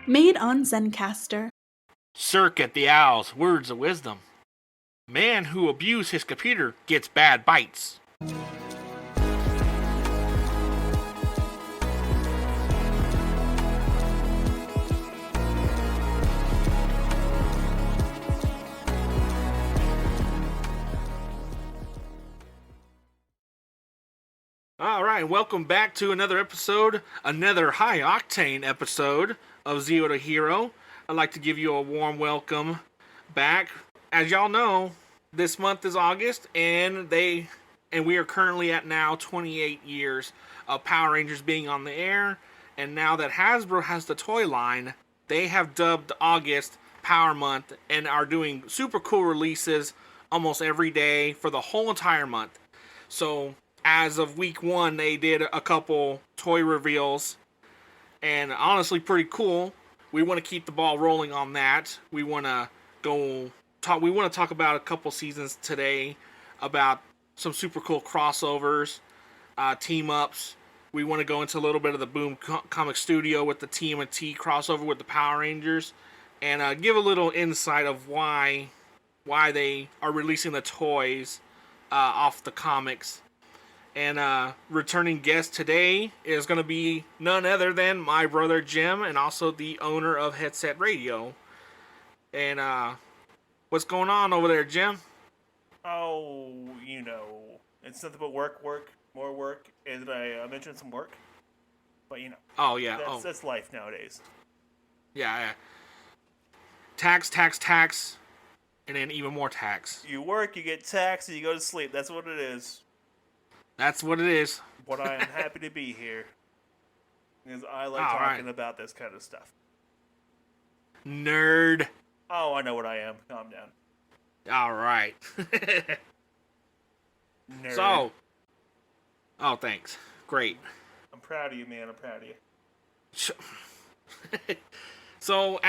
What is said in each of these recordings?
Made on Zencaster. Circuit the Owl's words of wisdom. Man who abuses his computer gets bad bites. Alright, welcome back to another episode, another high-octane episode of Zero to Hero. I'd like to give you a warm welcome back. As y'all know, this month is August, and we are currently at now 28 years of Power Rangers being on the air, and now that Hasbro has the toy line, they have dubbed August Power Month and are doing super cool releases almost every day for the whole entire month. So as of week 1, they did a couple toy reveals, and honestly pretty cool. We want to keep the ball rolling on that. We want to talk about a couple seasons today, about some super cool crossovers, team ups. We want to go into a little bit of the Boom Comic Studio with the TMNT crossover with the Power Rangers, and give a little insight of why they are releasing the toys off the comics. And returning guest today is going to be none other than my brother Jim, and also the owner of Headset Radio. And what's going on over there, Jim? Oh, it's nothing but work, more work. And I mentioned some work, but Oh yeah, that's life nowadays. Yeah. Tax, and then even more tax. You work, you get taxed, and you go to sleep. That's what it is. That's what it is. But I am happy to be here, because I like talking about this kind of stuff. Nerd. Oh, I know what I am. Calm down. All right. Nerd. Thanks. Great. I'm proud of you, man. I'm proud of you. So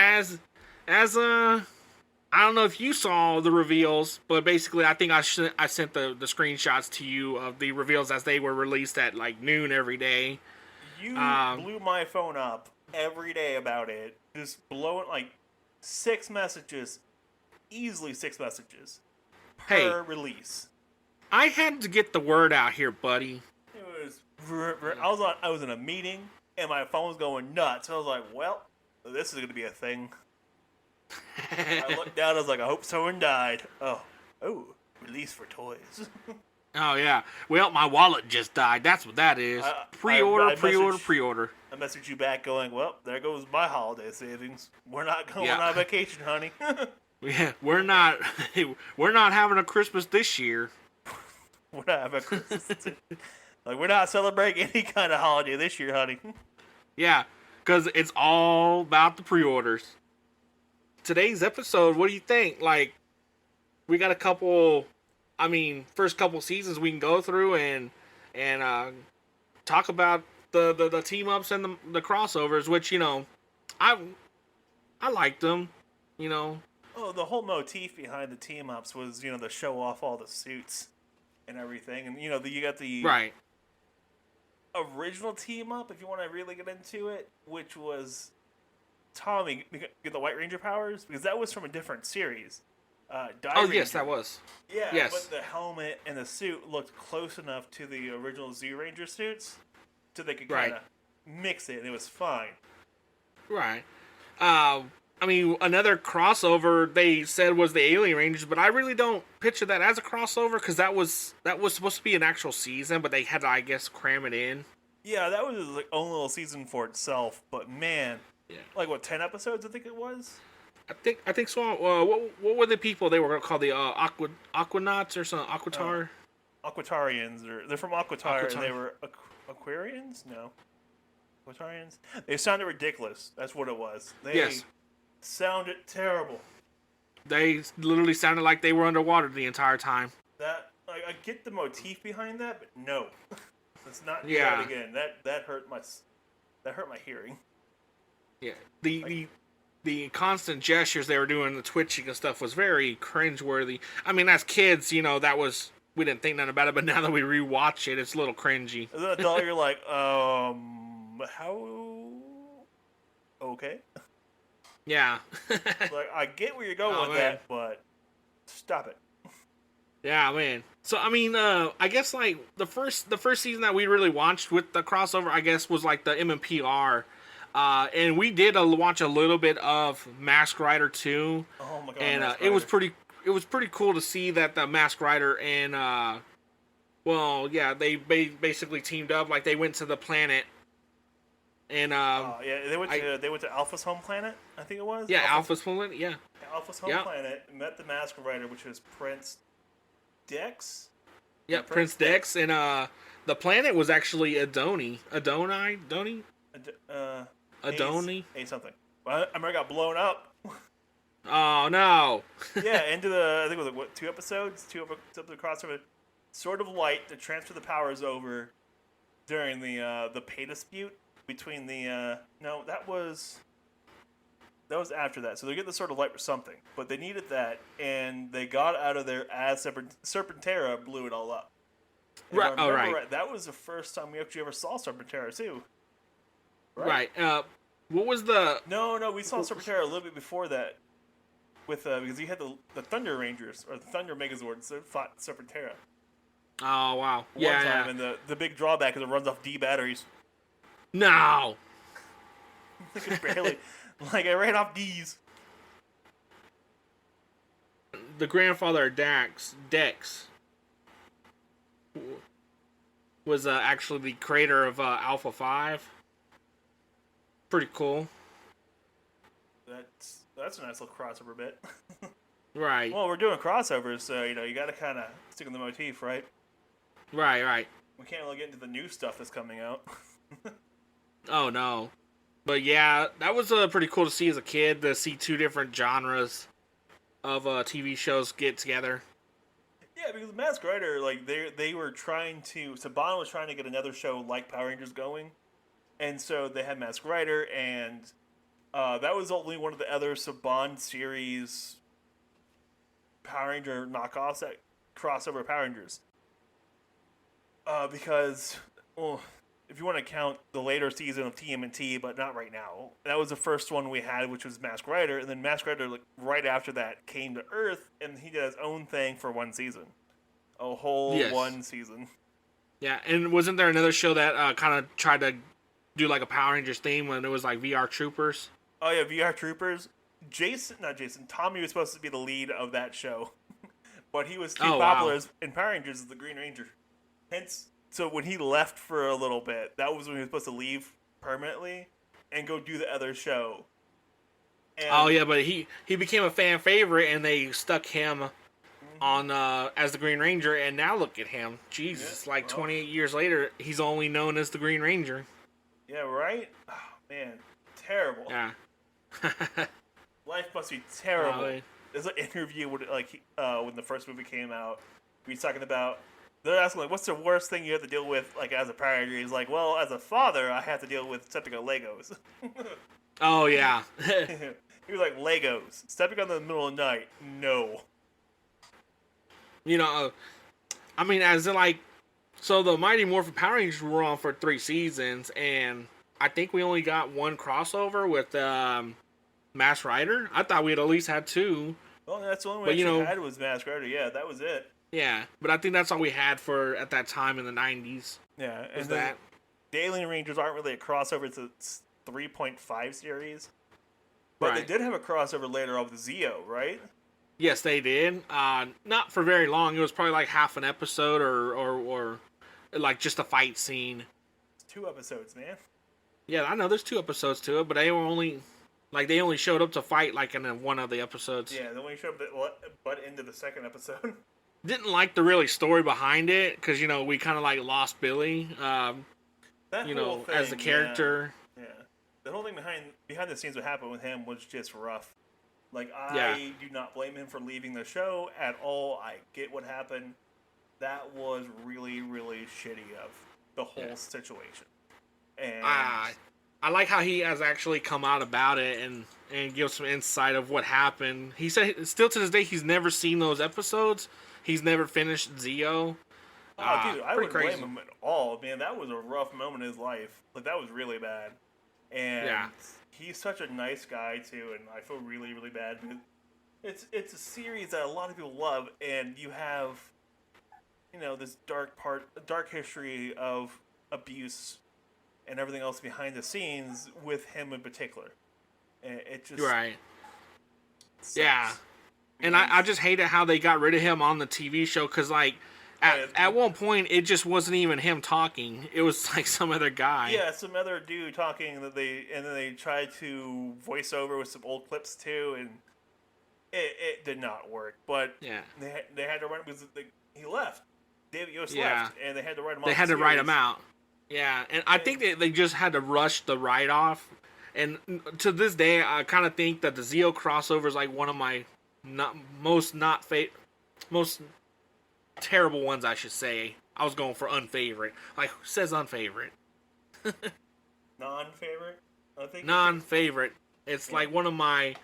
I don't know if you saw the reveals, but basically I think I sent the screenshots to you of the reveals as they were released at like noon every day. You blew my phone up every day about it. Just blowing like 6 messages. Easily 6 messages per release. I had to get the word out here, buddy. It was I was in a meeting and my phone was going nuts. I was like, well, this is going to be a thing. I looked down, I was like, I hope someone died. Oh, release for toys. Oh, yeah. Well, my wallet just died. That's what that is. Pre-order. I messaged you back going, well, there goes my holiday savings. We're not going on vacation, honey. Yeah, we're not having a Christmas this year. We're not having a Christmas. We're not celebrating any kind of holiday this year, honey. Yeah, because it's all about the pre-orders. Today's episode, what do you think? Like, we got a couple, first couple seasons we can go through and talk about the team-ups and the crossovers, which, I liked them, Oh, the whole motif behind the team-ups was, to show off all the suits and everything. And, you got the original team-up, if you want to really get into it, which was Tommy get the White Ranger powers, because that was from a different series. Ranger. Yes, that was. Yeah, yes. But the helmet and the suit looked close enough to the original Zoo Ranger suits, so they could kind of mix it, and it was fine. Right. Another crossover they said was the Alien Rangers, but I really don't picture that as a crossover, because that was supposed to be an actual season, but they had to, I guess, cram it in. Yeah, that was his own little season for itself, but man... Yeah. 10 episodes I think it was? I think so. What were the people they were going to call the Aquanauts or something? Aquatar? Aquatarians. They're from Aquatar, and they were Aquarians? No. Aquatarians? They sounded ridiculous. That's what it was. They sounded terrible. They literally sounded like they were underwater the entire time. I get the motif behind that, but no. Let's not do that again. That hurt my hearing. Yeah, the constant gestures they were doing, the twitching and stuff was very cringeworthy. As kids, we didn't think nothing about it, but now that we rewatch it, it's a little cringy. As an adult, you're like, how? Okay. Yeah. Like, I get where you're going Oh, with man. that, but stop it. Yeah, man. So I mean, I guess like the first season that we really watched with the crossover, I guess, was like the MMPR, and we did watch a little bit of Mask Rider 2, Oh my god, and Mask it was Rider. pretty cool to see that the Mask Rider and well, yeah, they basically teamed up, like they went to the planet, and Yeah, they went to Alpha's home planet. I think it was. yeah, Alpha's planet, yeah, Alpha's home yep, planet. Met the Mask Rider, which was Prince Dex. yep, Prince Dex, and the planet was actually Adoni. A something. But I remember it got blown up. Oh no. Yeah, into the I think it was like, what, 2 episodes, 2 episodes crossover. Sort of Light to transfer the powers over during the pay dispute between the no, that was after that. So they get the Sword of Light for something, but they needed that, and they got out of there as Serpentera blew it all up. And Right. if I remember Right. that was the first time we actually ever saw Serpentera too. Right. What was the? No, we saw Serpentera a little bit before that, with because he had the Thunder Rangers or the Thunder Megazords that fought Serpentera Oh wow. one Yeah. time, Yeah. and the big drawback is it runs off D batteries. No. I could barely, like I ran off D's. The grandfather of Dex, was actually the creator of Alpha 5. Pretty cool. That's a nice little crossover bit. Right. Well, we're doing crossovers, so you got to kind of stick in the motif, right? Right. We can't really get into the new stuff that's coming out. Oh no. But yeah, that was pretty cool to see as a kid, to see 2 different genres of TV shows get together. Yeah, because Mask Rider, like they were trying to, Saban was trying to get another show like Power Rangers going, and so they had Mask Rider, and that was only one of the other Saban series Power Ranger knockoffs that crossover Power Rangers. Because, well, if you want to count the later season of TMNT, but not right now, that was the first one we had, which was Mask Rider, and then Mask Rider, like, right after that, came to Earth, and he did his own thing for one season. A whole Yes. one season. Yeah, and wasn't there another show that kind of tried to do like a Power Rangers theme when it was like VR Troopers? Oh, yeah, VR Troopers. Tommy was supposed to be the lead of that show. But he was too popular in Power Rangers as the Green Ranger. Hence, so when he left for a little bit, that was when he was supposed to leave permanently and go do the other show. And, Oh yeah, but he became a fan favorite, and they stuck him on as the Green Ranger, and now look at him. Jesus, Yeah, like well. 28 years later, he's only known as the Green Ranger. Yeah, right? Oh, man. Terrible. Yeah. Life must be terrible. Golly. There's an interview with, when the first movie came out. He's talking about, they're asking, like, what's the worst thing you have to deal with, like, as a Power Ranger? He's like, well, as a father, I have to deal with stepping on Legos. Oh yeah. He was like, Legos. Stepping on them in the middle of the night. No. You know, I mean, as in like, so the Mighty Morphin Power Rangers were on for 3 seasons, and I think we only got 1 crossover with Mask Rider. I thought we had at least had 2. Well, that's the only But, way you we know- had was Mask Rider. Yeah, that was it. Yeah, but I think that's all we had for at that time in the 90s. Yeah, Was and then that? the Alien Rangers aren't really a crossover. It's a 3.5 series. But they Right. did have a crossover later on with Zeo, right? Yes, they did. Not for very long. It was probably like half an episode, or like just a fight scene. It's 2 episodes, man. Yeah, I know there's 2 episodes to it, but they were only they only showed up to fight like in one of the episodes. Yeah, then when you showed up that butt into the second episode. Didn't like the really story behind it, because we kind of like lost Billy. That whole thing, As the character. Yeah. The whole thing behind the scenes, what happened with him was just rough. Like, Yeah. I do not blame him for leaving the show at all. I get what happened. That was really, really shitty of the whole situation. And I like how he has actually come out about it and give some insight of what happened. He said still to this day he's never seen those episodes. He's never finished Zeo. dude, I pretty wouldn't crazy. blame him at all. Man, that was a rough moment in his life. Like, that was really bad. And Yeah. he's such a nice guy too, and I feel really, really bad. It's a series that a lot of people love, and you have, this dark history of abuse and everything else behind the scenes with him in particular. And it just Right. sucks. Yeah. And I just hated how they got rid of him on the TV show because, like, at one point, it just wasn't even him talking. It was, like, some other guy. Yeah, some other dude talking and then they tried to voice over with some old clips too, and it did not work. But Yeah. they had to run because he left. David Yost Yeah. left, and they had to write him off. They had to write him out. Yeah, and I think they just had to rush the write-off. And to this day, I kind of think that the Zeo crossover is like one of my most terrible ones, I should say. I was going for unfavorite. Like, who says unfavorite? Non-favorite? I think Non-favorite. It's like one of my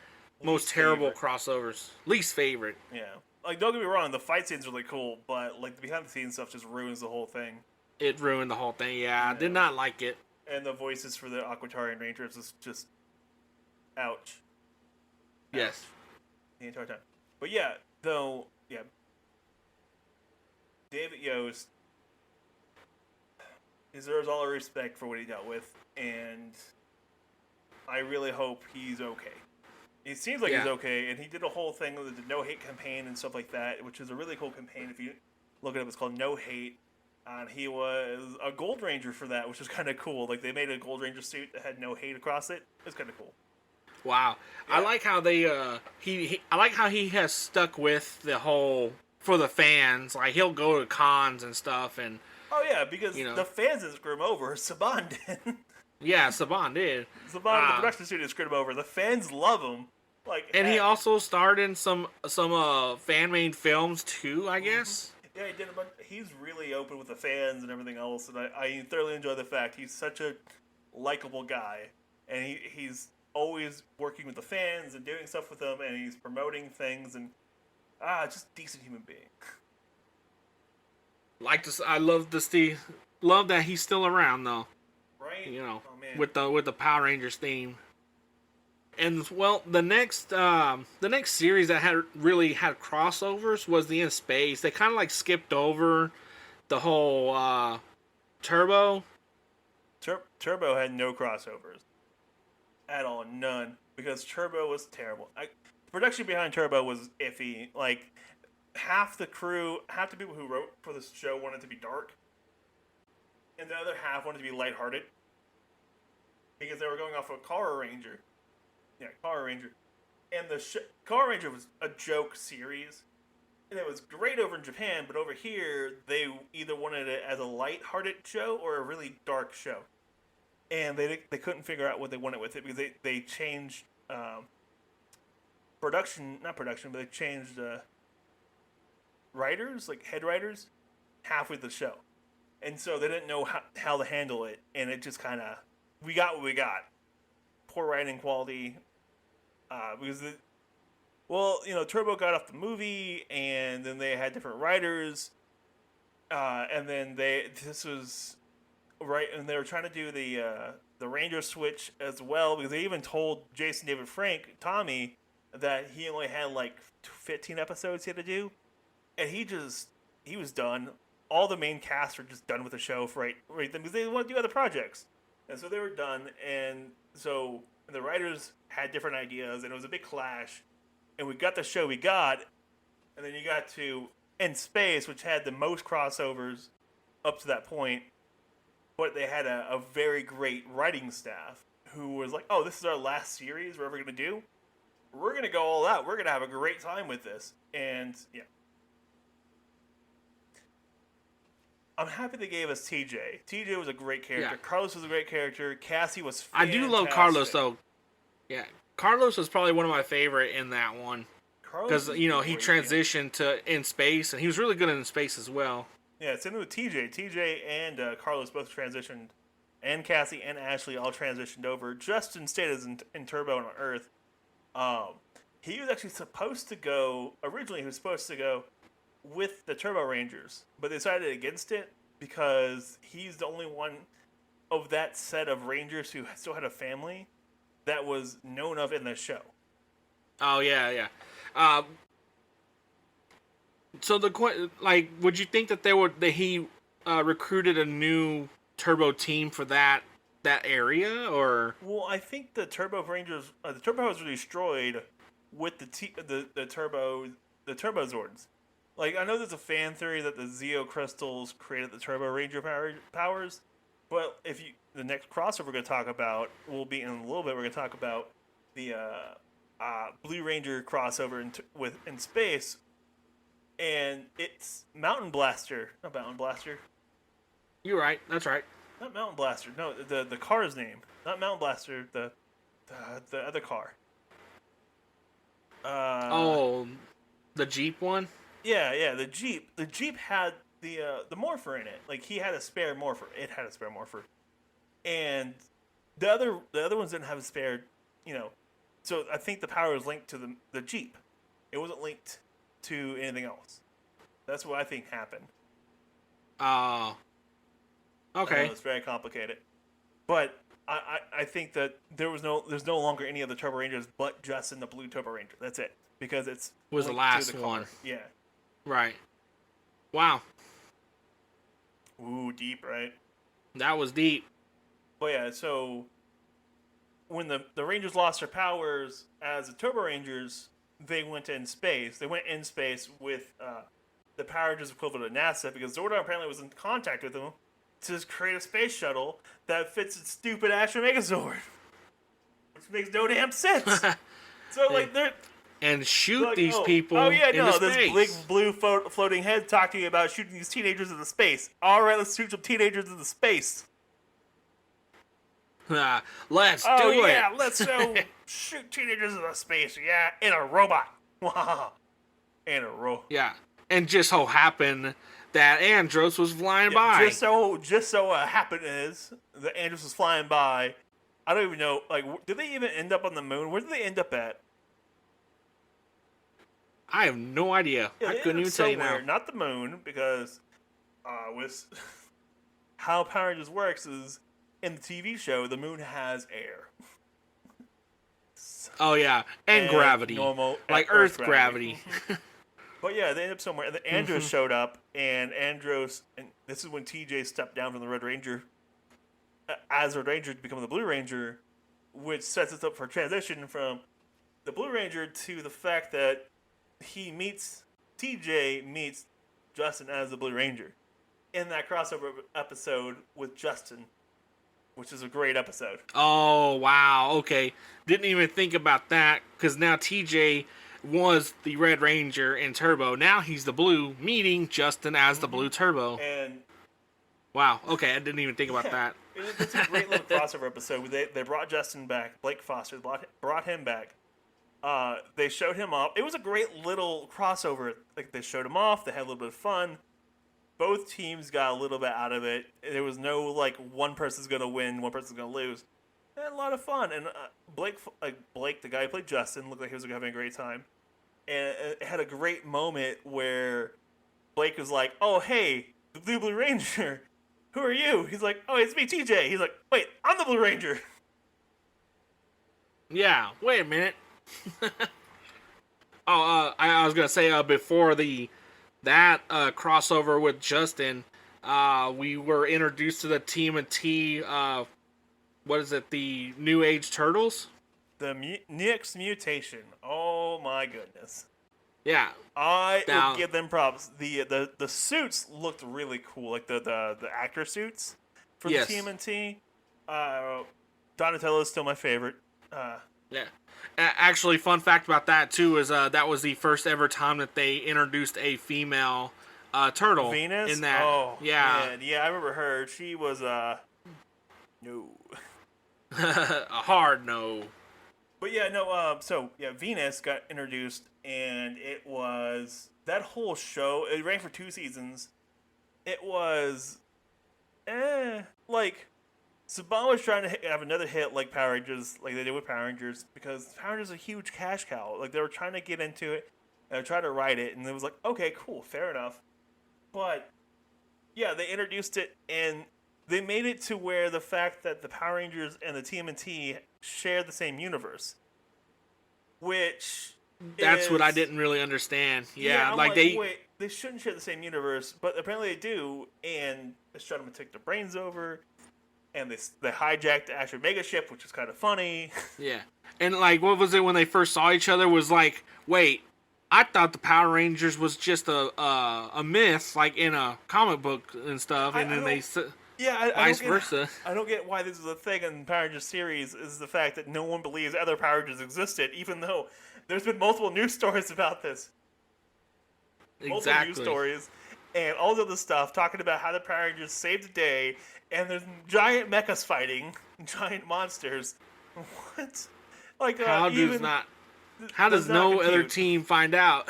most terrible favorite. crossovers. Least favorite. Yeah. Like, don't get me wrong, the fight scene's really cool, but, like, the behind-the-scenes stuff just ruins the whole thing. It ruined the whole thing. Yeah, I did not like it. And the voices for the Aquatarian Rangers is just... ouch. Yes. The entire time. But yeah, David Yost deserves all the respect for what he dealt with, and I really hope he's okay. It seems like he's okay, and he did a whole thing with the No Hate campaign and stuff like that, which is a really cool campaign. If you look it up, it's called No Hate, and he was a Gold Ranger for that, which is kind of cool. Like, they made a Gold Ranger suit that had no hate across it. It's kind of cool. Wow. Yeah. I like how they I like how he has stuck with the whole for the fans. Like, he'll go to cons and stuff, and oh yeah, because the fans didn't screw him over. Saban did. Yeah, Saban did. Saban, the production studio screwed him over. The fans love him. Like, and he also starred in some fan made films too, I guess. Yeah, he did. But he's really open with the fans and everything else, and I thoroughly enjoy the fact he's such a likable guy, and he's always working with the fans and doing stuff with them, and he's promoting things, and just decent human being. I love that he's still around though. Right. With the Power Rangers theme. And well, the next series that had crossovers was the In Space. They kind of like skipped over the whole Turbo. Turbo had no crossovers at all, none, because Turbo was terrible. The production behind Turbo was iffy. Like, half the people who wrote for this show wanted to be dark, and the other half wanted to be lighthearted, because they were going off of Power Ranger. Yeah, Power Ranger. And the Power Ranger was a joke series, and it was great over in Japan, but over here, they either wanted it as a lighthearted show or a really dark show. And they couldn't figure out what they wanted with it, because they changed they changed writers, like head writers, halfway through the show. And so they didn't know how to handle it, and it just kind of, we got what we got. Poor writing quality, because Turbo got off the movie, and then they had different writers, and then this was right, and they were trying to do the Ranger switch as well, because they even told Jason David Frank, Tommy, that he only had like 15 episodes he had to do, and he was done. All the main cast were just done with the show right then, because they want to do other projects, and so they were done, and so the writers had different ideas, and it was a big clash, and we got the show we got, and then you got to In Space, which had the most crossovers up to that point, but they had a very great writing staff who was like, oh, this is our last series we're ever going to do. We're going to go all out. We're going to have a great time with this. And, yeah. I'm happy they gave us TJ. TJ was a great character. Yeah. Carlos was a great character. Cassie was fantastic. I do love Carlos, though. Yeah. Carlos was probably one of my favorite in that one. Because, he transitioned to In Space, and he was really good in Space as well. Yeah, same with TJ. TJ and Carlos both transitioned, and Cassie and Ashley all transitioned over. Justin stayed as in Turbo and on Earth. He was actually supposed to go, originally he was supposed to go with the Turbo Rangers, but they decided against it because he's the only one of that set of Rangers who still had a family that was known of in the show. Oh yeah. So would you think that he recruited a new Turbo team for that area, or? Well, I think the Turbo Rangers, the Turbo was destroyed with the Turbo Zords. Like, I know there's a fan theory that the Zeo crystals created the Turbo Ranger powers, but the next crossover we're going to talk about will be in a little bit. We're going to talk about the Blue Ranger crossover in space, and it's Mountain Blaster, not Mountain Blaster. You're right. That's right. Not Mountain Blaster. No, the car's name. Not Mountain Blaster. The other car. The Jeep one. Yeah. The Jeep. The Jeep had the morpher in it. Like, he had a spare morpher. It had a spare morpher, and the other ones didn't have a spare. So I think the power was linked to the Jeep. It wasn't linked to anything else. That's what I think happened. Okay. It's very complicated, but I think that there's no longer any of the Turbo Rangers but Justin, the Blue Turbo Ranger. That's it, because it's was the last one. Yeah. Right. Wow. Ooh, deep, right? That was deep. But yeah, so when the Rangers lost their powers as the Turbo Rangers, they went in space. They went in space with the Power Rangers equivalent of NASA, because Zordon apparently was in contact with them to create a space shuttle that fits its stupid Astro Megazord, which makes no damn sense. So like they're and shoot like, these people. Oh yeah, into this space. big blue floating head talking about shooting these teenagers into space. All right, let's shoot some teenagers into space. Let's do it. Yeah, let's shoot teenagers into space. Yeah, in a robot. In a robot. Yeah, and just so happened that Andros was flying by. Just so happened is the Andros was flying by. I don't even know. Like, did they even end up on the moon? Where did they end up at? I have no idea. Yeah, I couldn't even tell you now. Not the moon, because with how Power Rangers works is in the TV show, the moon has air. Oh yeah, and gravity, normal like Earth gravity. But yeah, they end up somewhere. And then Andros showed up, and this is when TJ stepped down from the Red Ranger as Red Ranger to become the Blue Ranger, which sets us up for a transition from the Blue Ranger to the fact that TJ meets Justin as the Blue Ranger in that crossover episode with Justin, which is a great episode. Oh wow, okay, didn't even think about that, because now TJ was the Red Ranger in Turbo. Now he's the Blue, meeting Justin as the Blue Turbo. And wow, okay, I didn't even think about that. It's a great little crossover episode. They brought Justin back. Blake Foster brought him back. They showed him off. It was a great little crossover. Like, they showed him off. They had a little bit of fun. Both teams got a little bit out of it. There was no like one person's gonna win, one person's gonna lose. They had a lot of fun. And Blake, the guy who played Justin, looked like he was having a great time. And it had a great moment where Blake was like, "Oh, hey, the Blue Ranger. Who are you?" He's like, "Oh, it's me, TJ." He's like, "Wait, I'm the Blue Ranger." Yeah, wait a minute. I was gonna say before that crossover with Justin, we were introduced to the TMNT. What is it? The New Age Turtles. The Next Mutation. Oh my goodness. Yeah. I would give them props. The suits looked really cool, like the actor suits for the TMNT. Donatello is still my favorite. Yeah. Actually, fun fact about that too is that was the first ever time that they introduced a female turtle. Venus? In that. Oh, yeah. Man. Yeah, I remember her. She was no. A hard no. But yeah, no. So yeah, Venus got introduced, and it was that whole show. It ran for 2 seasons. It was, like, Saban was trying to have another hit like Power Rangers, like they did with Power Rangers, because Power Rangers is a huge cash cow. Like, they were trying to get into it, and try to write it, and it was like, okay, cool, fair enough. But yeah, they introduced it, and they made it to where the fact that the Power Rangers and the TMNT share the same universe, which That's what I is, didn't really understand. Yeah, I'm like wait, they shouldn't share the same universe, but apparently they do, and they try to take their brains over, and they hijacked the Astro Mega ship, which is kind of funny. Yeah. And like, what was it when they first saw each other? Was like, wait, I thought the Power Rangers was just a myth, like in a comic book and stuff, and then vice versa. I don't get why this is a thing in Power Rangers series. Is the fact that no one believes other Power Rangers existed, even though there's been multiple news stories about this. Multiple news stories and all the other stuff talking about how the Power Rangers saved the day, and there's giant mechas fighting giant monsters. What? Like How does no other team find out?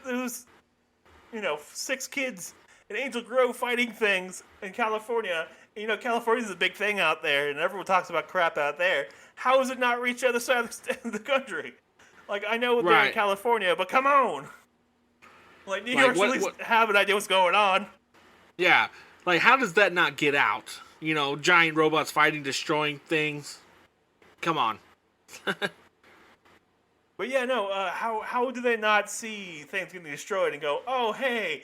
There's 6 kids in Angel Grove fighting things in California. And, California's a big thing out there, and everyone talks about crap out there. How has it not reached the other side of the country? Like, I know they're in California, but come on. Like, New York should at least have an idea what's going on. Yeah. Like, how does that not get out? Giant robots fighting, destroying things. Come on. But yeah, no, how do they not see things getting destroyed and go, oh, hey,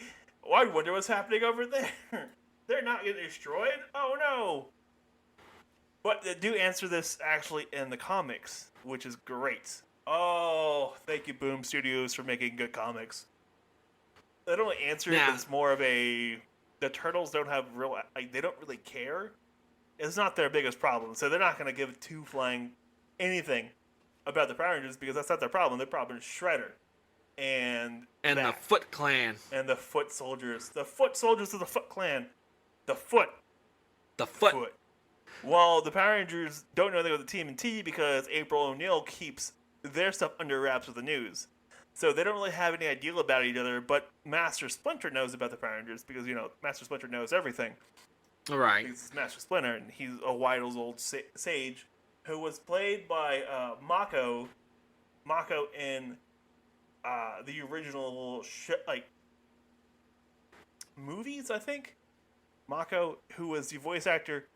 I wonder what's happening over there. They're not getting destroyed? Oh, no. But they do answer this actually in the comics, which is great. Oh, thank you, Boom Studios, for making good comics. They don't really answer it. It's more of the Turtles don't have they don't really care. It's not their biggest problem, so they're not going to give two flying anything about the Power Rangers because that's not their problem. Their problem is Shredder. And the Foot Clan. And the Foot Soldiers. The Foot Soldiers of the Foot Clan. The Foot. Well, the Power Rangers don't know they go to TMNT because April O'Neil keeps their stuff under wraps with the news. So they don't really have any idea about each other, but Master Splinter knows about the Power Rangers because, Master Splinter knows everything. All right. He's Master Splinter, and he's a wise-old sage who was played by Mako. Mako in the original movies, I think. Mako, who was the voice actor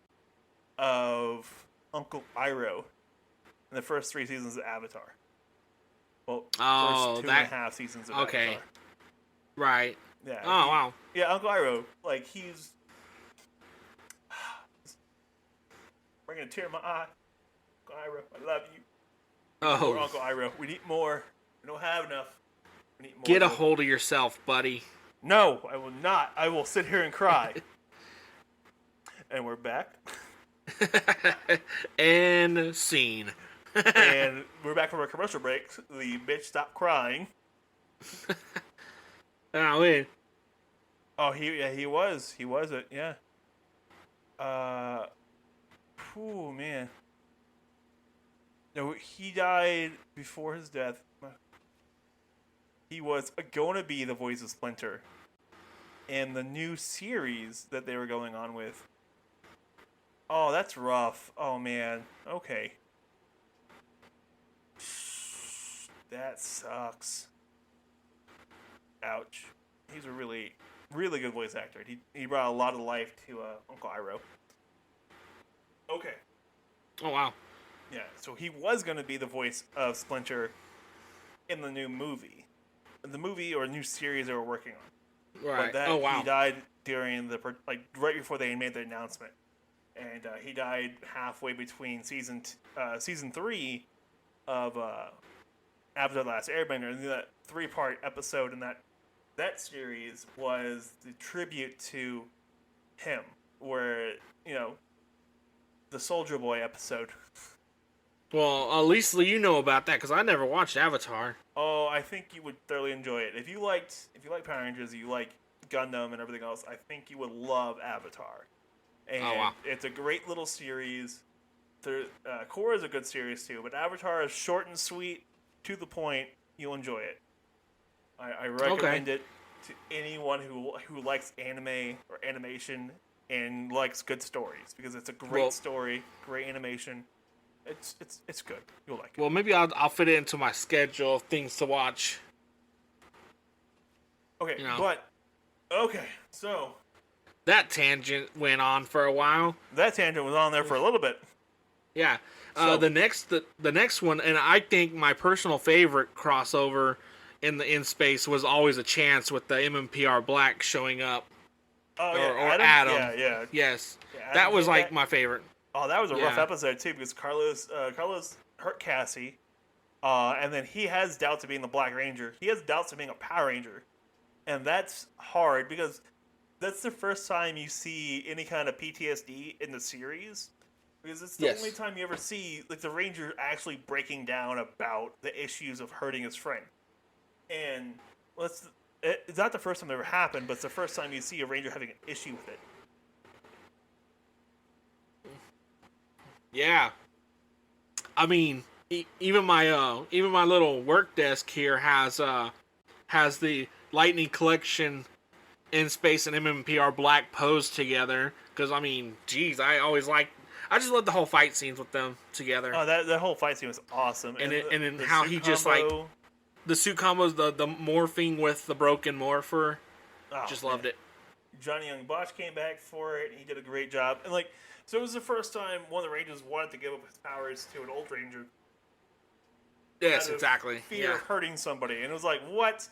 of Uncle Iroh in the first 3 seasons of Avatar. Well, first 2.5 seasons of Avatar. Right. Yeah. Oh, wow. Yeah, Uncle Iroh. He's... bringing a tear in my eye. Uncle Iroh, I love you. Oh. More Uncle Iroh. We need more. We don't have enough. We need more. Get a hold of yourself, buddy. No, I will not. I will sit here and cry. And we're back. And scene. And we're back from our commercial break. The bitch stopped crying. Oh, wait. Oh, he was. He was it, yeah. Oh, man. No, he died before his death. He was going to be the voice of Splinter in the new series that they were going on with. Oh, that's rough. Oh, man. Okay. That sucks. Ouch. He's a really, really good voice actor. He brought a lot of life to Uncle Iroh. Okay. Oh, wow. Yeah, so he was going to be the voice of Splinter in the new movie. The movie or new series they were working on. Right. But he died during right before they made the announcement. And he died halfway between season 3 of Avatar: The Last Airbender. And that 3-part episode in that series was the tribute to him, where, the Soldier Boy episode. Well, at least you know about that, because I never watched Avatar. Oh, I think you would thoroughly enjoy it. If you like Power Rangers, you like Gundam and everything else, I think you would love Avatar. And it's a great little series. Korra is a good series too, but Avatar is short and sweet, to the point. You'll enjoy it. I recommend it to anyone who likes anime or animation and likes good stories, because it's a great story, great animation. It's good. You'll like it. Well, maybe I'll fit it into my schedule of things to watch. Okay, so that tangent went on for a while. That tangent was on there for a little bit. Yeah. So- The next one, and I think my personal favorite crossover in space was always a chance with the MMPR Black showing up. Oh, or Adam? Adam. Yeah, yeah. Yes. Yeah, Adam That was came like back. my favorite. Oh, that was a rough Yeah. episode, too, because Carlos hurt Cassie, and then he has doubts of being the Black Ranger. He has doubts of being a Power Ranger. And that's hard, because that's the first time you see any kind of PTSD in the series. Because it's the Yes. only time you ever see like the Ranger actually breaking down about the issues of hurting his friend. And it's not the first time it ever happened, but it's the first time you see a Ranger having an issue with it. Yeah. I mean, even my little work desk here has the Lightning Collection in space and MMPR Black posed together. Because I mean, geez, I just love the whole fight scenes with them together. Oh, that whole fight scene was awesome. And then the how suit he just combo, the suit combos, the morphing with the broken morpher. oh, Just loved man. it. Johnny Young Bosch came back for it. He did a great job. And so it was the first time one of the Rangers wanted to give up his powers to an old Ranger. Yes, out of exactly. Fear Yeah. of hurting somebody, and it was like, what?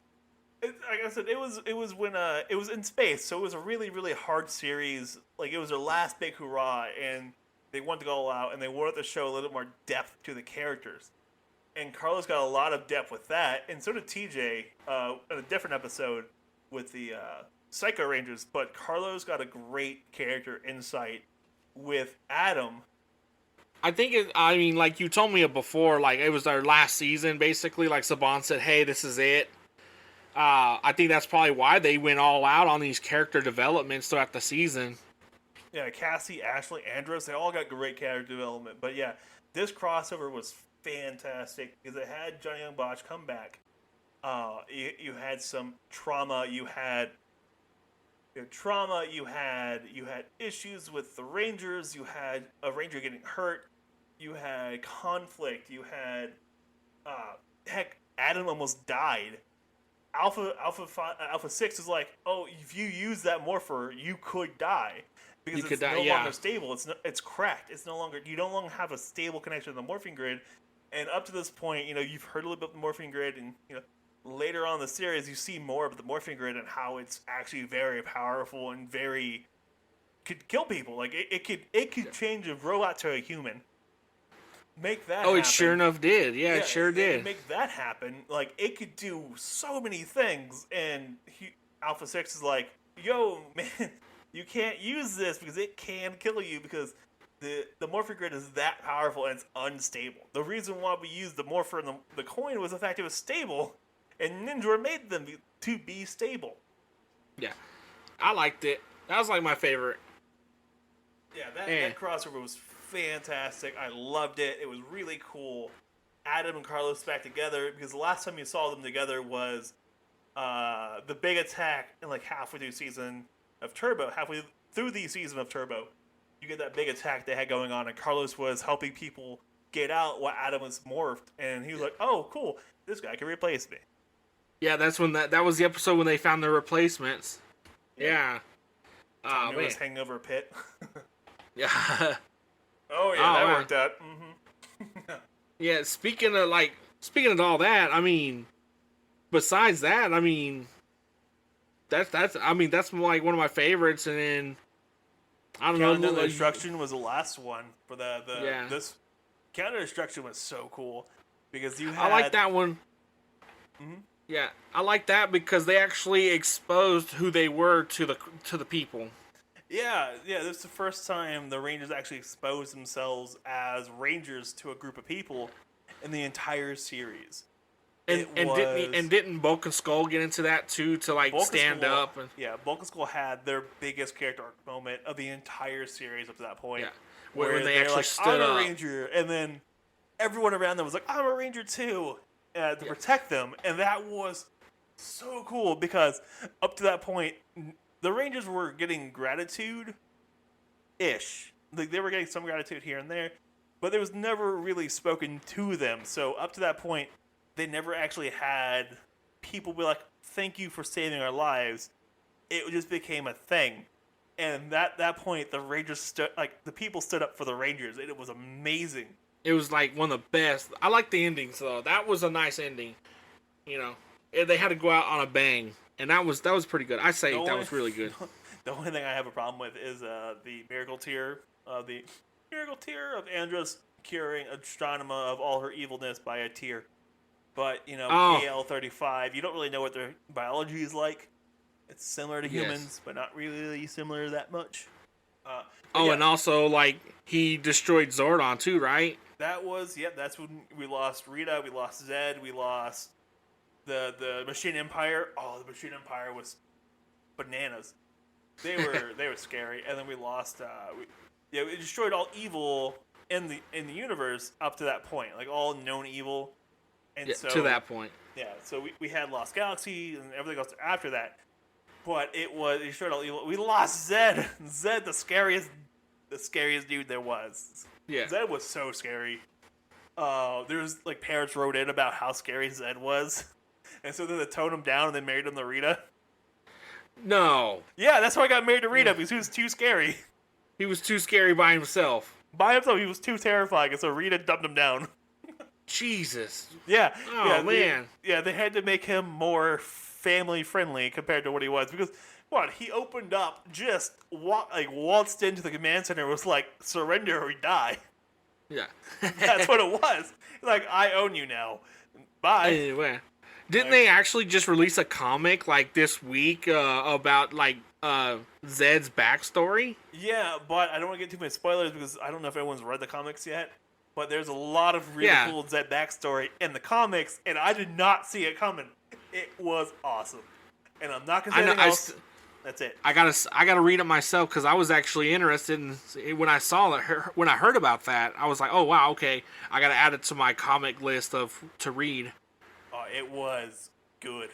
Like I said, it was when it was in space, so it was a really, really hard series. Like, it was their last big hurrah, and they wanted to go all out, and they wanted to show a little more depth to the characters. And Carlos got a lot of depth with that, and so did TJ in a different episode with the Psycho Rangers. But Carlos got a great character insight with Adam. I think I mean, like you told me before, like it was their last season, basically. Like Saban said, "Hey, this is it." I think that's probably why they went all out on these character developments throughout the season. Yeah, Cassie, Ashley, Andros, they all got great character development. But yeah, this crossover was fantastic because it had Johnny Young Bosch come back. You had some trauma. You had issues with the Rangers. You had a Ranger getting hurt. You had conflict. You had heck, Adam almost died. Alpha 6 is like, oh, if you use that morpher, you could die because it's no longer stable. It's cracked. It's no longer, you no longer have a stable connection to the morphing grid. And up to this point, you've heard a little bit of the morphing grid, and later on in the series, you see more of the morphing grid and how it's actually very powerful and could kill people. Like it could change a robot to a human. Make that. Oh, happen. it sure enough did. Yeah, it sure did. Make that happen. Like, it could do so many things, and Alpha 6 is like, yo, man, you can't use this because it can kill you because the morpher grid is that powerful and it's unstable. The reason why we used the morpher and the coin was the fact it was stable, and Ninja made them to be stable. Yeah, I liked it. That was like my favorite. Yeah, that crossover was fantastic. I loved it. It was really cool. Adam and Carlos back together because the last time you saw them together was the big attack in like halfway through the season of Turbo. You get that big attack they had going on, and Carlos was helping people get out while Adam was morphed, and he was like, "Oh, cool! This guy can replace me." Yeah, that's when that was the episode when they found their replacements. Yeah. Tommy was hanging over a pit. Yeah. Oh yeah, that worked out. Mm-hmm. Yeah, speaking of all that, I mean, besides that, I mean, that's like one of my favorites, and then I don't know. The Destruction was the last one for this. Counter Destruction was so cool because you had. I like that one. Mm-hmm. Yeah, I like that because they actually exposed who they were to the people. Yeah, this is the first time the Rangers actually exposed themselves as Rangers to a group of people in the entire series. Didn't Bulk and Skull get into that too to like stand up? And yeah, Bulk and Skull had their biggest character arc moment of the entire series up to that point. Yeah, where they actually like, stood I'm up. a Ranger, and then everyone around them was like, I'm a Ranger too, to protect them, and that was so cool because up to that point, the Rangers were getting gratitude-ish. Like, they were getting some gratitude here and there, but it was never really spoken to them. So up to that point, they never actually had people be like, thank you for saving our lives. It just became a thing. And that point, the Rangers the people stood up for the Rangers, and it was amazing. It was like one of the best. I like the endings though. That was a nice ending. You know, they had to go out on a bang, and that was pretty good. I say that was really good. The only thing I have a problem with is the miracle tear of Andros curing Astronema of all her evilness by a tear. But KL-35, you don't really know what their biology is like. It's similar to humans, but not really similar that much. And also, like, he destroyed Zordon, too, right? That's when we lost Rita, we lost Zed, we lost the Machine Empire. Oh, the Machine Empire was bananas. They were scary. And then we lost, we destroyed all evil in the universe up to that point. Like, all known evil. And so, to that point. Yeah, so we had Lost Galaxy and everything else after that. But it destroyed all evil. We lost Zed. Zed, the scariest dude there was. Yeah. Zed was so scary. There was like parents wrote in about how scary Zed was, and so then they toned him down and they married him to Rita. No. Yeah, that's why I got married to Rita, because he was too scary. He was too scary by himself. By himself, he was too terrifying, and so Rita dumped him down. Jesus. Yeah. Oh, man. They had to make him more family friendly compared to what he was, because he opened up, just waltzed into the command center, was like, surrender or we die. Yeah. That's what it was. Like, I own you now. Bye. Anyway, didn't they actually just release a comic like this week about like Zed's backstory? Yeah, but I don't want to get too many spoilers because I don't know if everyone's read the comics yet. But there's a lot of really cool Zed backstory in the comics, and I did not see it coming. It was awesome, and I'm not gonna say anything else. That's it. I gotta read it myself because I was actually interested in when I saw it. When I heard about that, I was like, oh wow, okay, I gotta add it to my comic list to read. It was good.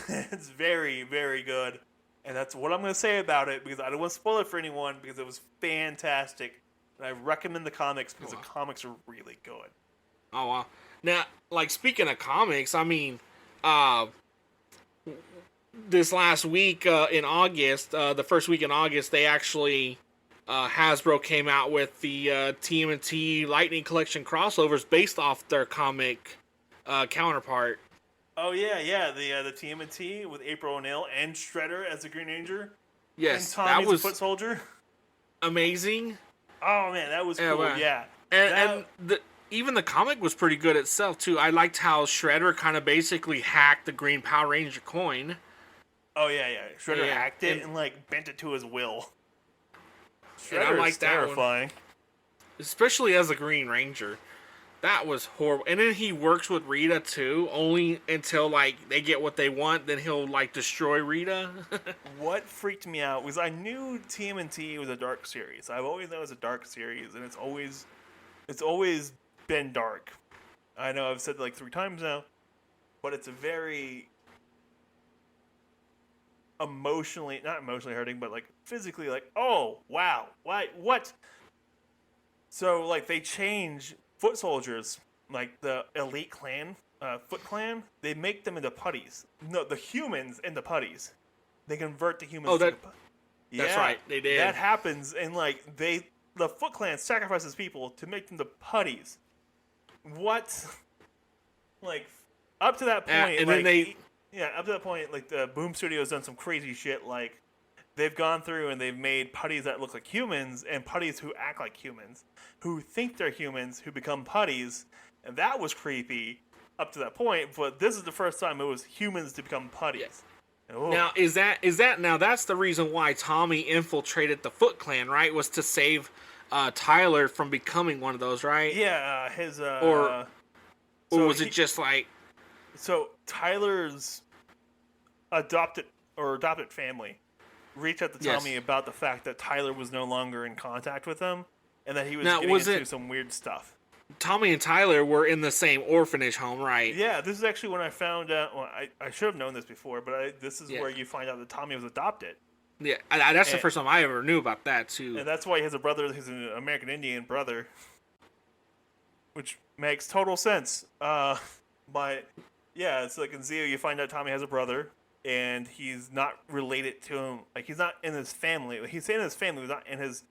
It's very, very good, and that's what I'm gonna say about it because I don't want to spoil it for anyone because it was fantastic. And I recommend the comics because the comics are really good. Oh wow! Now, like speaking of comics, I mean, this last week in August, the first week in August, they actually Hasbro came out with the TMNT Lightning Collection crossovers based off their comic counterpart. Oh yeah, the TMNT with April O'Neil and Shredder as the Green Ranger. Yes, and Tommy that was as a foot soldier. Amazing. Oh man, that was cool. Wow. Yeah, and even the comic was pretty good itself too. I liked how Shredder kind of basically hacked the Green Power Ranger coin. Oh yeah. Shredder hacked it and like bent it to his will. Shredder is terrifying, especially as a Green Ranger. That was horrible. And then he works with Rita too, only until like they get what they want. Then he'll like destroy Rita. What freaked me out was I knew TMNT was a dark series. I've always known it was a dark series, and it's always been dark. I know I've said it like 3 times now, but it's a very not emotionally hurting, but like physically, like, oh wow, what? So like they change foot soldiers, like the elite clan, Foot Clan, they make them into putties. No, the humans into putties. They convert the humans. That's right, they did. That happens, and like the Foot Clan sacrifices people to make them to putties. What? Like up to that point, and like, then up to that point, like the Boom Studios done some crazy shit. Like they've gone through and they've made putties that look like humans and putties who act like humans, who think they're humans, who become putties, and that was creepy up to that point. But this is the first time it was humans to become putties. Now is that now that's the reason why Tommy infiltrated the Foot Clan, right? Was to save Tyler from becoming one of those, right? Yeah, his or was it just like so Tyler's adopted family reached out to Tommy about the fact that Tyler was no longer in contact with them and that he was getting into some weird stuff. Tommy and Tyler were in the same orphanage home, right? Yeah, this is actually when I found out. Well, I should have known this before, but this is where you find out that Tommy was adopted. Yeah, that's the first time I ever knew about that, too. And that's why he has a brother who's an American Indian brother, which makes total sense. But, yeah, it's like in Zeo, you find out Tommy has a brother, and he's not related to him. Like, he's not in his family. He's in his family, he's not in his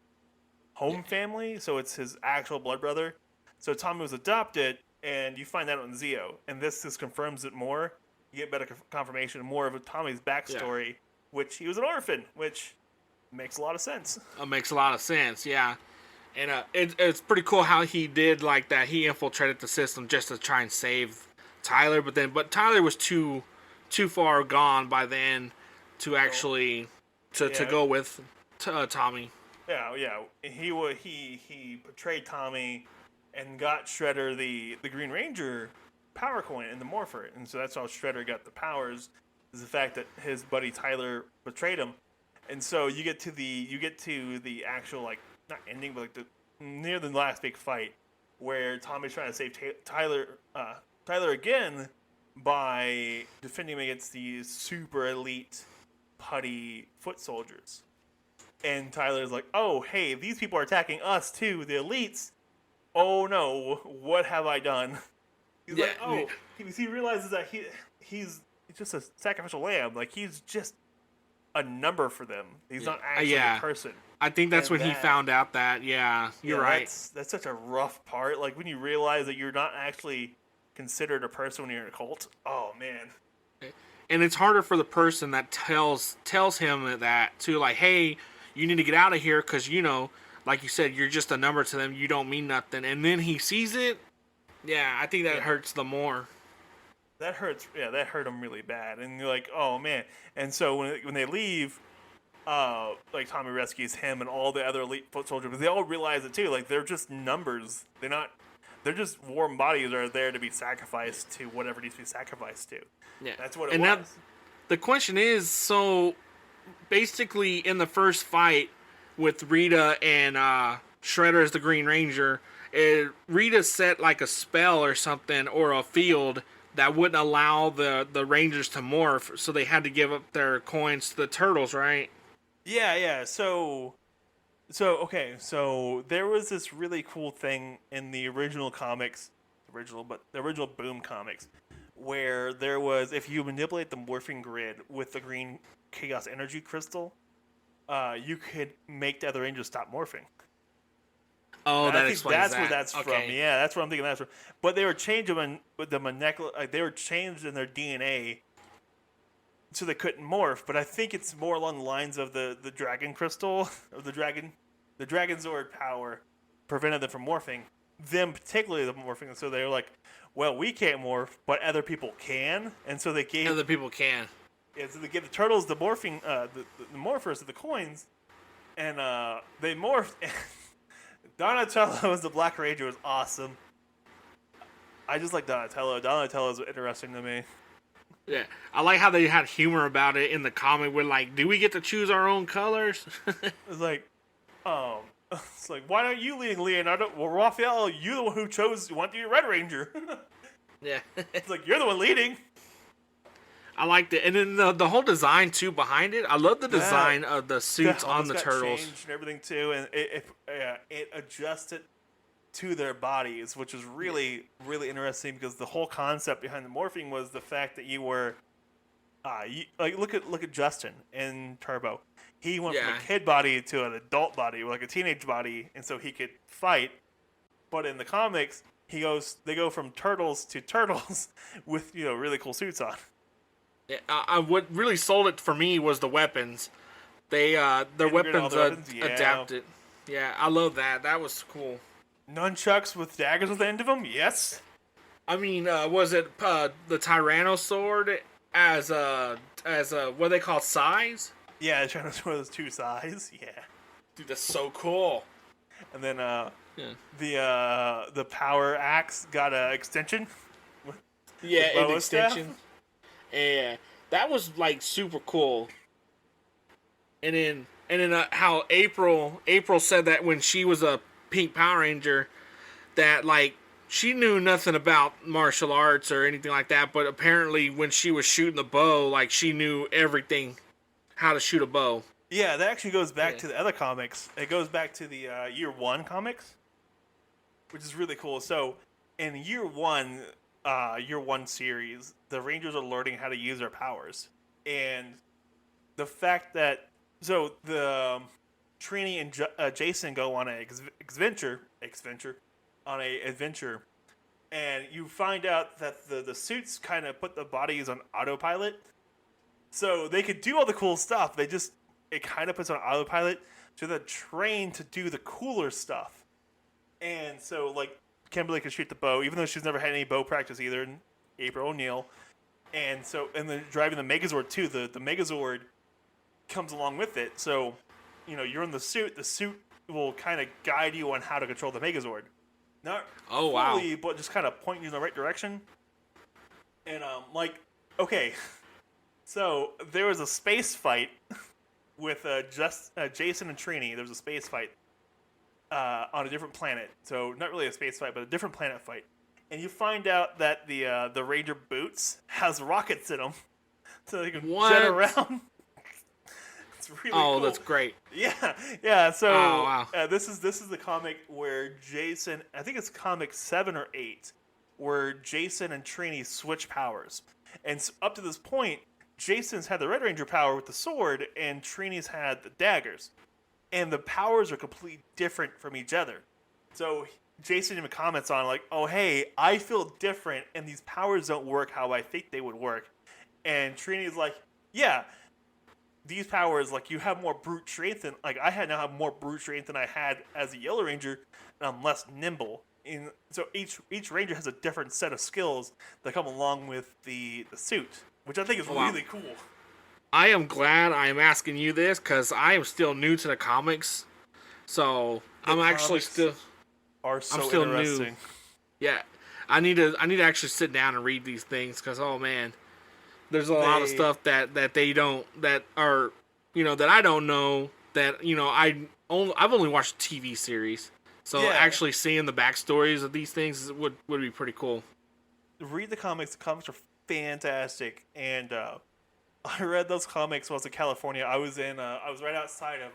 home family, so it's his actual blood brother. So Tommy was adopted, and you find that on Zeo, and this just confirms it more. You get better confirmation, more of Tommy's backstory, which he was an orphan, which makes a lot of sense. Makes a lot of sense, yeah. And it's pretty cool how he did like that. He infiltrated the system just to try and save Tyler, but Tyler was too far gone by then to actually to go with Tommy. Yeah. He portrayed Tommy and got Shredder the Green Ranger power coin and the Morpher, and so that's how Shredder got the powers. Is the fact that his buddy Tyler betrayed him, and so you get to the actual, like, not ending, but like near the last big fight where Tommy's trying to save Tyler again by defending him against these super elite putty foot soldiers. And Tyler's like, oh, hey, these people are attacking us too, the elites. Oh no, what have I done? He's like, oh, he realizes that he's just a sacrificial lamb. Like, he's just a number for them. He's not actually a person. I think that's when he found out that, you're right. That's such a rough part. Like, when you realize that you're not actually considered a person when you're in a cult. Oh, man. And it's harder for the person that tells him that, too. Like, hey, you need to get out of here because, like you said, you're just a number to them. You don't mean nothing. And then he sees it. Yeah, I think that hurts them more. That hurts. Yeah, that hurt him really bad. And you're like, oh, man. And so when they leave, like, Tommy rescues him and all the other elite foot soldiers, but they all realize it too. Like, they're just numbers. They're just warm bodies that are there to be sacrificed to whatever needs to be sacrificed to. Yeah, that's what it was. Now, the question is, so basically in the first fight with Rita and Shredder as the Green Ranger, Rita set like a spell or something, or a field that wouldn't allow the Rangers to morph, so they had to give up their coins to the Turtles, right? Yeah. So there was this really cool thing in the original comics, the original Boom comics, where there was, if you manipulate the morphing grid with the green Chaos Energy Crystal, you could make the other Rangers stop morphing. Oh, and that explains that's where that's from. Yeah, that's what I'm thinking. That's from. But they were changing they were changed in their DNA, so they couldn't morph. But I think it's more along the lines of the Dragon Crystal or the Dragon Zord power prevented them from morphing. Them particularly the morphing. So they were like, well, we can't morph, but other people can, and so they gave other people can. Yeah, so they gave the Turtles the morphing, the morphers of the coins, and they morphed. Donatello as the Black Ranger was awesome. I just like Donatello. Donatello is interesting to me. Yeah, I like how they had humor about it in the comic. We're like, do we get to choose our own colors? It's like, why don't you lead, Leonardo? Well, Raphael, you're the one who wanted to be Red Ranger. Yeah. It's like, you're the one leading. I liked it, and then the whole design too behind it. I love the design of the suits on the Turtles and everything too, and it adjusted to their bodies, which is really really interesting because the whole concept behind the morphing was the fact that you were, look at Justin in Turbo. He went from a kid body to an adult body, like a teenage body, and so he could fight. But in the comics, they go from turtles to turtles with really cool suits on. What really sold it for me was the weapons. Their weapons adapted. Yeah, I love that. That was cool. Nunchucks with daggers at the end of them? Yes. I mean, was it the Tyrannosaur as what they call size? Yeah, the Tyrannosaur was 2 size. Yeah. Dude, that's so cool. And then the power axe got an extension. Yeah, an extension. Yeah, that was like super cool. And then how April said that when she was a Pink Power Ranger, that like she knew nothing about martial arts or anything like that, but apparently when she was shooting the bow, like she knew everything, how to shoot a bow. Yeah, that actually goes back to the other comics. It goes back to the Year One comics, which is really cool. So in Year One series, the Rangers are learning how to use their powers. And the fact that the Trini and Jason go on an adventure, and you find out that the suits kind of put the bodies on autopilot, so they could do all the cool stuff. It kind of puts on autopilot, so they're trained to do the cooler stuff. And so, like, Kimberly can shoot the bow, even though she's never had any bow practice either. And April O'Neil, and then driving the Megazord too. The Megazord comes along with it, so you're in the suit. The suit will kind of guide you on how to control the Megazord. Not fully, but just kind of point you in the right direction. And okay, so there was a space fight with Jason and Trini. There was a space fight on a different planet. So not really a space fight, but a different planet fight. And you find out that the Ranger boots has rockets in them, so they can jet around. It's really cool. Oh, that's great. Yeah. So this is the comic where Jason, I think it's comic 7 or 8, where Jason and Trini switch powers. And so up to this point, Jason's had the Red Ranger power with the sword, and Trini's had the daggers. And the powers are completely different from each other. So Jason even comments on, like, oh, hey, I feel different, and these powers don't work how I think they would work. And Trini's like, yeah, these powers, like, you have more brute strength, and, like, I now have more brute strength than I had as a Yellow Ranger, and I'm less nimble. And so each Ranger has a different set of skills that come along with the suit, which I think is really cool. I am glad I am asking you this, because I am still new to the comics, so I'm actually still... Are so I'm still interesting. New. Yeah, I need to actually sit down and read these things, because oh man, there's a lot of stuff that they don't, that are, that I don't know, that I've only watched TV series, so actually seeing the backstories of these things would be pretty cool. Read the comics. The comics are fantastic, and I read those comics when I was in California. I was right outside of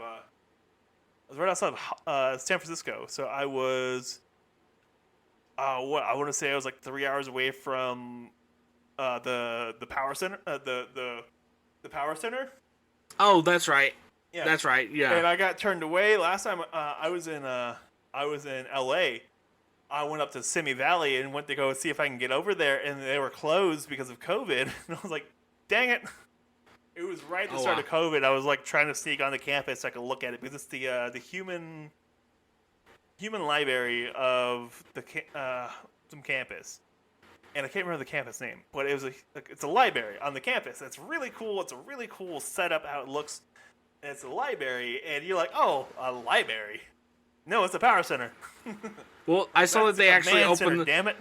San Francisco, so I was I want to say I was like 3 hours away from the power center, the power center. Oh, that's right. Yeah, that's right. Yeah, and I got turned away last time. I was in LA. I went up to Simi Valley and went to go see if I can get over there, and they were closed because of COVID. And I was like, dang it. It was right at the start of COVID. I was like trying to sneak on the campus so I could look at it, because it's the human library of some campus, and I can't remember the campus name, but it's a library on the campus. It's really cool. It's a really cool setup how it looks, and it's a library, and you're like, oh, a library? No, it's a power center. Well, I saw that they actually opened. Damn it.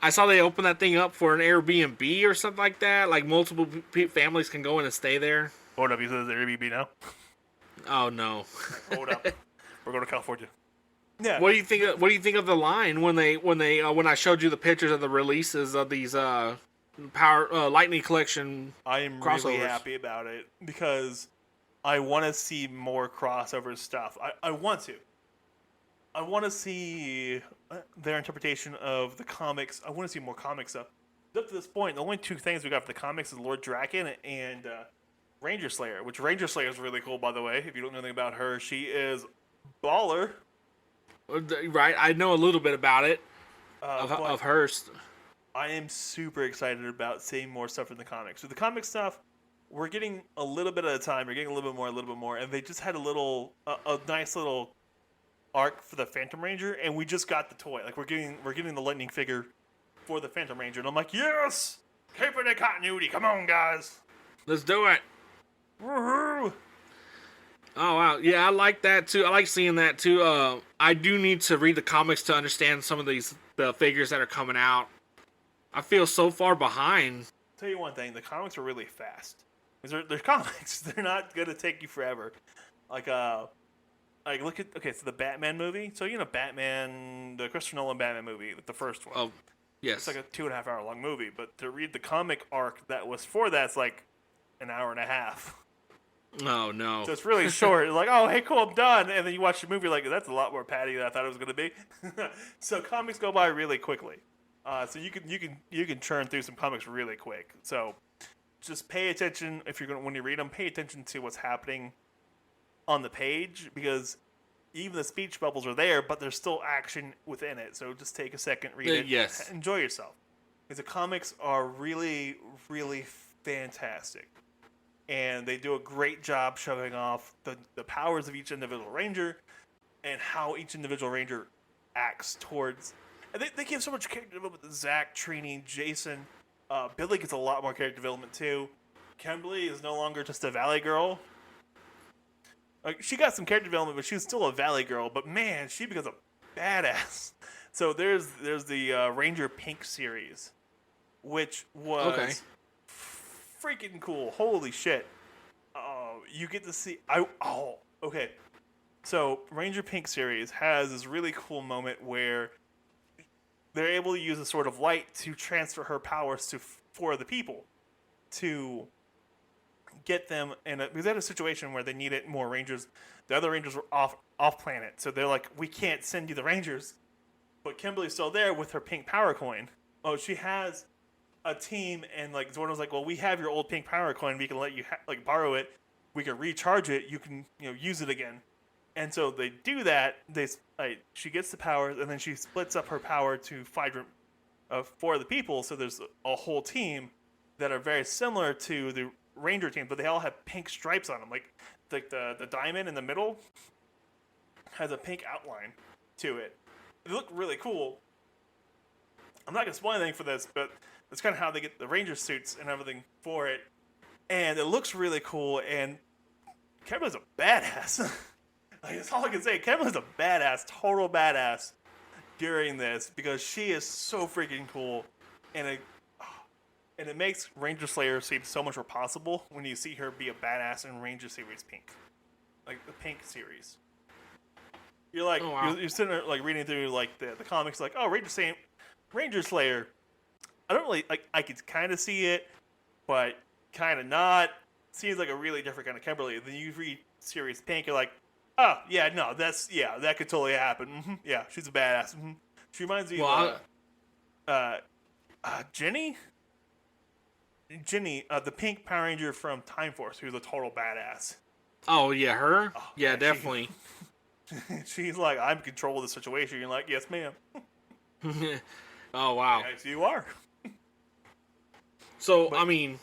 I saw they opened that thing up for an Airbnb or something like that. Like multiple families can go in and stay there. Hold up, you said it's Airbnb now? Oh no! Hold up, we're going to California. Yeah. What do you think? What do you think of the line when I showed you the pictures of the releases of these Lightning Collection? I am really happy about it, because I want to see more crossover stuff. I want to. I want to see their interpretation of the comics. I want to see more comic stuff. Up to this point, the only two things we got for the comics is Lord Draken and Ranger Slayer, which Ranger Slayer is really cool, by the way. If you don't know anything about her, she is baller. Right, I know a little bit about it, of hers. I am super excited about seeing more stuff in the comics. So the comic stuff, we're getting a little bit at a time. We're getting a little bit more, and they just had a nice little arc for the Phantom Ranger, and we just got the toy. Like we're getting the Lightning figure for the Phantom Ranger, and I'm like, yes, keep it in continuity. Come on, guys, let's do it. Woohoo! Oh wow, yeah, I like that too. I like seeing that too. I do need to read the comics to understand some of the figures that are coming out. I feel so far behind. Tell you one thing, the comics are really fast. They're comics. They're not gonna take you forever. Like look at so the Batman movie. So Batman, the Christopher Nolan Batman movie, the first one. Oh, yes. It's like a 2.5 hour long movie, but to read the comic arc that was for that, it's like an hour and a half. Oh no! So it's really short. It's like, oh hey, cool, I'm done. And then you watch the movie, like that's a lot more patty than I thought it was gonna be. So comics go by really quickly. So you can churn through some comics really quick. So just pay attention when you read them. Pay attention to what's happening on the page, because even the speech bubbles are there, but there's still action within it. So just take a second, read it, yes. enjoy yourself. Because the comics are really, really fantastic. And they do a great job showing off the powers of each individual ranger and how each individual ranger acts towards. And they give so much character development to Zach, Trini, Jason. Billy gets a lot more character development too. Kimberly is no longer just a valley girl. Like, she got some character development, but she was still a valley girl. But man, she becomes a badass. So there's the Ranger Pink series, which was freaking cool. Holy shit! You get to see. Okay. So Ranger Pink series has this really cool moment where they're able to use a sort of light to transfer her powers to four of the people to get them in because they had a situation where they needed more rangers. The other rangers were off planet, so they're like, we can't send you the rangers, but Kimberly's still there with her pink power coin. Oh, she has a team, and like Zordon was like, well, we have your old pink power coin, we can let you borrow it, we can recharge it, you can use it again. And so they do that. She gets the powers, and then she splits up her power to four of the people. So there's a whole team that are very similar to the Ranger team, but they all have pink stripes on them. Like the diamond in the middle has a pink outline to it. They look really cool. I'm not gonna spoil anything for this, but that's kind of how they get the Ranger suits and everything for it. And it looks really cool. And Kimberly's a badass. Like, that's all I can say. Kimberly's a badass, total badass during this, because she is so freaking cool, and it makes Ranger Slayer seem so much more possible when you see her be a badass in Ranger Series Pink, like the Pink series. You're like, you're sitting there like reading through like the comics, like, oh, Ranger Slayer. I don't really like. I could kind of see it, but kind of not. Seems like a really different kind of Kimberly. Then you read Series Pink, you're like, oh, yeah, no, that could totally happen. Mm-hmm. Yeah, she's a badass. Mm-hmm. She reminds me of Jenny? Jenny, the pink Power Ranger from Time Force, who's a total badass. Oh, yeah, her? Oh, yeah, man, definitely. She's like, I'm in control of the situation. You're like, yes, ma'am. Oh, wow. Yes, you are. So, I mean,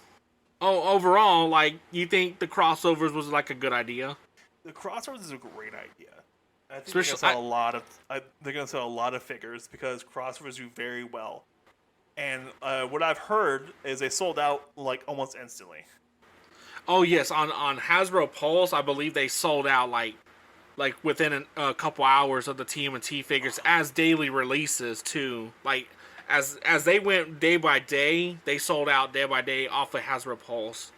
overall, like, you think the crossovers was like a good idea? The crossovers is a great idea. I think Especially, they're gonna sell a lot of figures because crossovers do very well. And what I've heard is they sold out like almost instantly. Oh yes, on Hasbro Pulse, I believe they sold out like within a couple hours of the TMNT figures as daily releases too. Like as they went day by day, they sold out day by day off of Hasbro Pulse.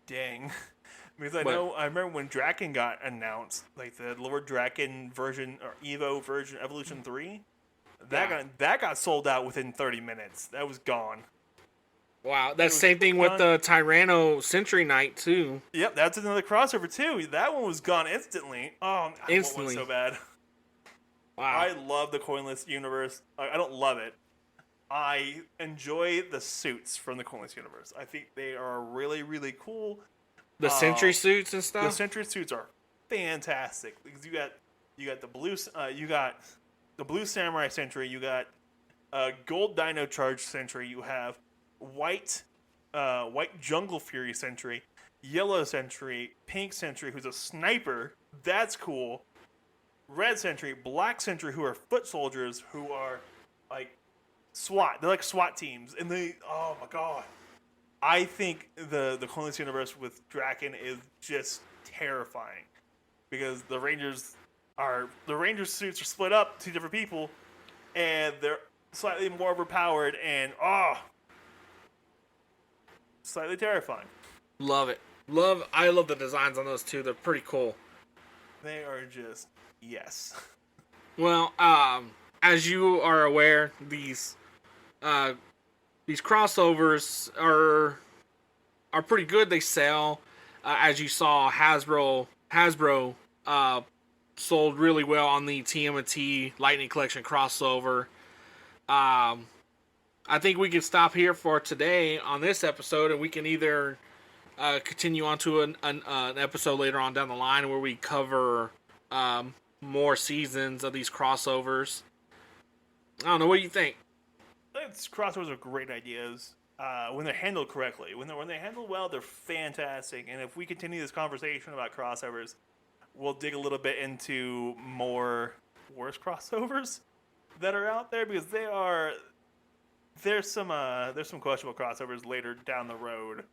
Dang. Because I remember when Draken got announced, like the Lord Draken version or Evo version, Evolution 3, that got sold out within 30 minutes. That was gone. Wow, that's the same thing with the Tyranno Century Knight too. Yep, that's another crossover too. That one was gone instantly. Oh, instantly. That one was so bad. Wow. I love the Coinless universe. I don't love it. I enjoy the suits from the Coinless universe. I think they are really, really cool. The Sentry suits and stuff. The Sentry suits are fantastic because you got the blue Samurai Sentry, you got gold Dino Charge Sentry, you have white Jungle Fury Sentry, yellow Sentry, pink Sentry who's a sniper. That's cool. Red Sentry, black Sentry who are foot soldiers who are like SWAT. They're like SWAT teams, and oh my god. I think the Coinless universe with Draken is just terrifying because the Ranger suits are split up, two different people, and they're slightly more overpowered and slightly terrifying. Love it. I love the designs on those two. They're pretty cool. They are just yes. Well, as you are aware, these crossovers are pretty good. They sell, as you saw, Hasbro sold really well on the TMNT Lightning Collection crossover. I think we can stop here for today on this episode, and we can either continue on to an episode later on down the line where we cover more seasons of these crossovers. I don't know. What do you think? These crossovers are great ideas when they're handled correctly. When they're handled well, they're fantastic. And if we continue this conversation about crossovers, we'll dig a little bit into more worse crossovers that are out there, because there's some questionable crossovers later down the road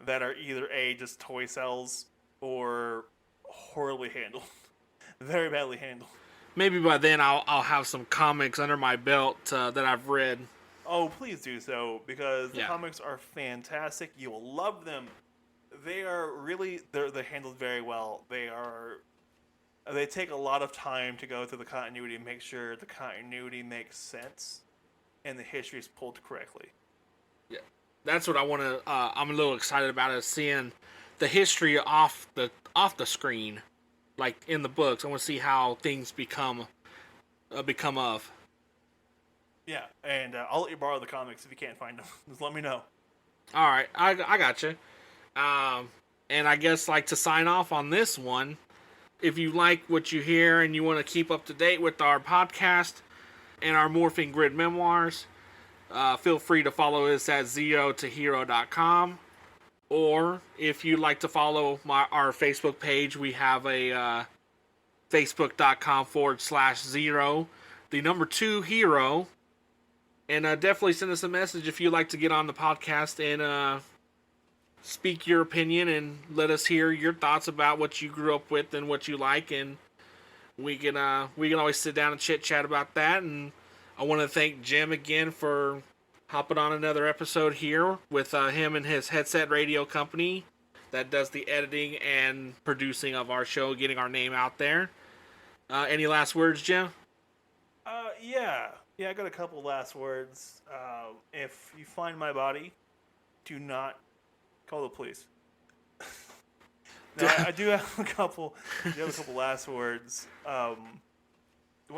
that are either just toy cells or horribly handled, very badly handled. Maybe by then I'll have some comics under my belt that I've read. Oh, please do so, because the comics are fantastic. You will love them. They're handled very well. They take a lot of time to go through the continuity and make sure the continuity makes sense and the history is pulled correctly. Yeah, that's what I want to. I'm a little excited about, is seeing the history off the screen, like in the books. I want to see how things become of. Yeah, and I'll let you borrow the comics if you can't find them. Just let me know. All right, I got you. And I guess, like, to sign off on this one, if you like what you hear and you want to keep up to date with our podcast and our Morphing Grid memoirs, feel free to follow us at zeotohero.com. Or if you'd like to follow our Facebook page, we have a facebook.com/0, the number 2 hero. And definitely send us a message if you'd like to get on the podcast and speak your opinion and let us hear your thoughts about what you grew up with and what you like. And we can always sit down and chit chat about that. And I want to thank Jim again for hopping on another episode here with him and his Headset Radio company that does the editing and producing of our show, getting our name out there. Any last words, Jim? Yeah, I got a couple last words. If you find my body, do not call the police. No, I do have a couple last words. One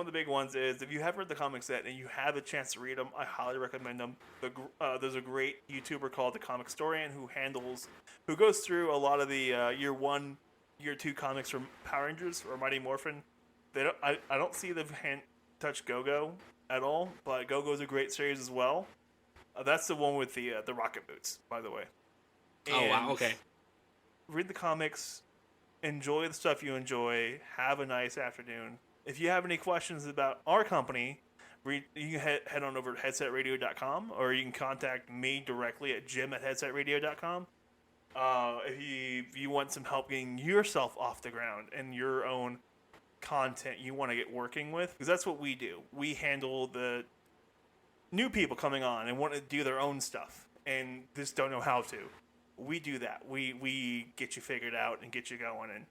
of the big ones is, if you haven't read the comics yet and you have a chance to read them, I highly recommend them. There's a great YouTuber called The Comic Historian who goes through a lot of the year 1, year 2 comics from Power Rangers or Mighty Morphin. I don't see them touch Go-Go at all, but Go-Go is a great series as well. That's the one with the rocket boots, by the way. Oh, wow, okay. Read the comics, enjoy the stuff you enjoy, have a nice afternoon. If you have any questions about our company, you can head on over to headsetradio.com, or you can contact me directly at jim@headsetradio.com. If you want some help getting yourself off the ground and your own content you want to get working with, because that's what we do. We handle the new people coming on and want to do their own stuff and just don't know how to. We do that. We get you figured out and get you going. And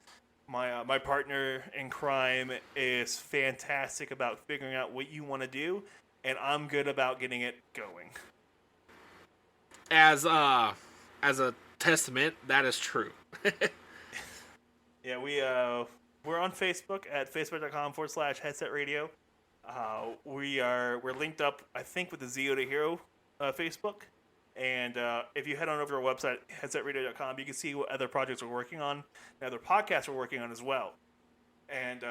my partner in crime is fantastic about figuring out what you want to do, and I'm good about getting it going. As a testament, that is true. Yeah, we're on Facebook at facebook.com/headsetradio. We're linked up, I think, with the Zeo to Hero Facebook. And if you head on over to our website, headsetradio.com, you can see what other projects we're working on, and other podcasts we're working on as well. And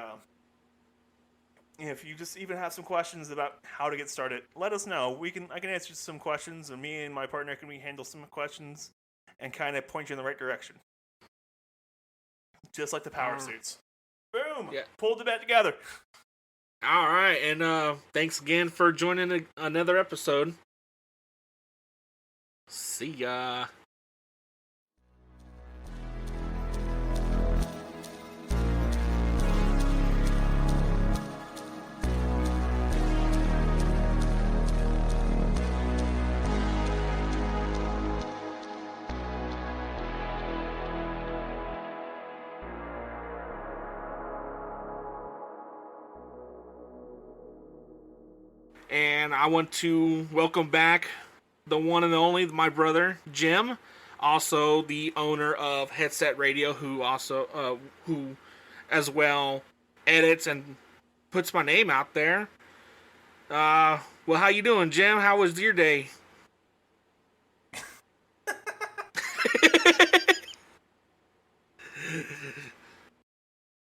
if you just even have some questions about how to get started, let us know. I can answer some questions, and me and my partner can handle some questions and kind of point you in the right direction. Just like the power suits. Boom! Yeah. Pulled the bat together. All right, and thanks again for joining another episode. See ya. And I want to welcome back the one and only, my brother, Jim, also the owner of Headset Radio, who as well edits and puts my name out there. Well, how you doing, Jim? How was your day?